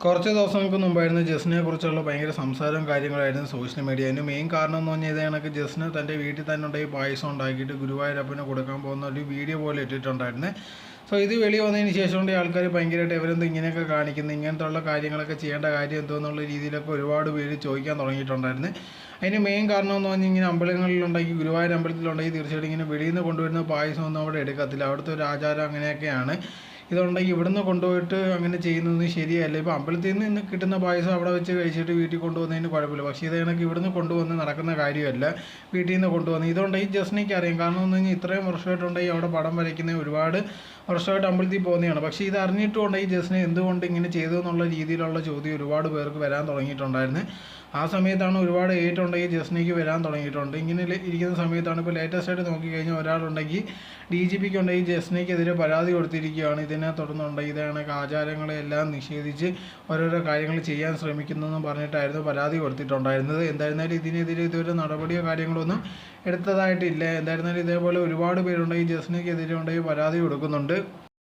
കുറച്ച് ദിവസങ്ങൾക്ക് മുമ്പായിരുന്നു ജസ്റ്റിനെ കുറിച്ചുള്ള ഭയങ്കര സംസാരവും കാര്യങ്ങളായിരുന്നു സോഷ്യൽ മീഡിയ. അതിന് മെയിൻ കാരണം എന്ന് പറഞ്ഞാൽ ഇത് കണക്ക് ജസ്റ്റിന് തൻ്റെ വീട്ടിൽ തന്നെ ഉണ്ടെങ്കിൽ പായസം ഉണ്ടാക്കിയിട്ട് ഗുരുവായൂരപ്പന് കൊടുക്കാൻ പോകുന്ന ഒരു വീഡിയോ പോലെ ഇട്ടിട്ടുണ്ടായിരുന്നു. സോ ഇത് വെളി വന്നതിന് ശേഷം കൊണ്ട് ആൾക്കാർ ഭയങ്കരമായിട്ട് ഇവരെന്ത് ഇങ്ങനെയൊക്കെ കാണിക്കുന്നത്, ഇങ്ങനത്തെ ഉള്ള കാര്യങ്ങളൊക്കെ ചെയ്യേണ്ട കാര്യം എന്തോ എന്നുള്ള രീതിയിലൊക്കെ ഒരുപാട് പേര് ചോദിക്കാൻ തുടങ്ങിയിട്ടുണ്ടായിരുന്നു. അതിന് മെയിൻ കാരണം എന്ന് പറഞ്ഞാൽ ഇങ്ങനെ അമ്പലങ്ങളിലുണ്ടെങ്കിൽ ഗുരുവായൂർ അമ്പലത്തിലുണ്ടെങ്കിൽ തീർച്ചയായിട്ടും ഇങ്ങനെ വെളിയിൽ നിന്ന് കൊണ്ടുവരുന്ന പായസമൊന്നും അവിടെ എടുക്കത്തില്ല. അവിടുത്തെ ഒരു ആചാരം അങ്ങനെയൊക്കെയാണ്. ഇതുണ്ടെങ്കിൽ ഇവിടുന്ന് കൊണ്ടുപോയിട്ട് അങ്ങനെ ചെയ്യുന്നത് ശരിയല്ല. ഇപ്പോൾ അമ്പലത്തിൽ നിന്ന് കിട്ടുന്ന പായസം അവിടെ വെച്ച് കഴിച്ചിട്ട് വീട്ടിൽ കൊണ്ടുവന്നതിന് കുഴപ്പമില്ല. പക്ഷേ ഇത് കണക്ക് ഇവിടുന്ന് കൊണ്ടുവന്ന് നടക്കുന്ന കാര്യമല്ല. വീട്ടിൽ നിന്ന് കൊണ്ടുവന്ന് ഇതുണ്ടെങ്കിൽ ജസ്റ്റിനേക്ക് അറിയാം. കാരണം എന്ന് പറഞ്ഞാൽ ഇത്രയും വർഷമായിട്ടുണ്ടെങ്കിൽ അവിടെ പടം വരയ്ക്കുന്ന ഒരുപാട് വർഷമായിട്ട് അമ്പലത്തിൽ പോകുന്നതാണ്. പക്ഷേ ഇത് അറിഞ്ഞിട്ടുണ്ടെങ്കിൽ ജസ്റ്റിനെ എന്തുകൊണ്ട് ഇങ്ങനെ ചെയ്തു എന്നുള്ള രീതിയിലുള്ള ചോദ്യം ഒരുപാട് പേർക്ക് വരാൻ തുടങ്ങിയിട്ടുണ്ടായിരുന്നു. ആ സമയത്താണ് ഒരുപാട് ഏറ്റുണ്ടെങ്കിൽ ജസ്റ്റിനേക്ക് വരാൻ തുടങ്ങിയിട്ടുണ്ട്. ഇങ്ങനെ ഇരിക്കുന്ന സമയത്താണ് ഇപ്പോൾ ലേറ്റസ്റ്റ് ആയിട്ട് നോക്കിക്കഴിഞ്ഞാൽ ഒരാളുണ്ടെങ്കിൽ DGPക്ക് ഉണ്ടെങ്കിൽ ജസ്റ്റിനേക്കെതിരെ പരാതി കൊടുത്തിരിക്കുകയാണ്. ഇതിനെ തുടർന്നുണ്ടെങ്കിൽ ഇത് കണക്ക് ആചാരങ്ങളെല്ലാം നിഷേധിച്ച് ഓരോരോ കാര്യങ്ങൾ ചെയ്യാൻ ശ്രമിക്കുന്നതെന്ന് പറഞ്ഞിട്ടായിരുന്നു പരാതി കൊടുത്തിട്ടുണ്ടായിരുന്നത്. എന്തായിരുന്നാലും ഇതിനെതിരെ ഇതുവരെ നടപടിയോ കാര്യങ്ങളൊന്നും എടുത്തതായിട്ടില്ല. എന്തായിരുന്നാലും ഇതേപോലെ ഒരുപാട് പേരുണ്ടെങ്കിൽ ജസ്റ്റിനേക്കെതിരെ ഉണ്ടെങ്കിൽ പരാതി കൊടുക്കുന്നുണ്ട്.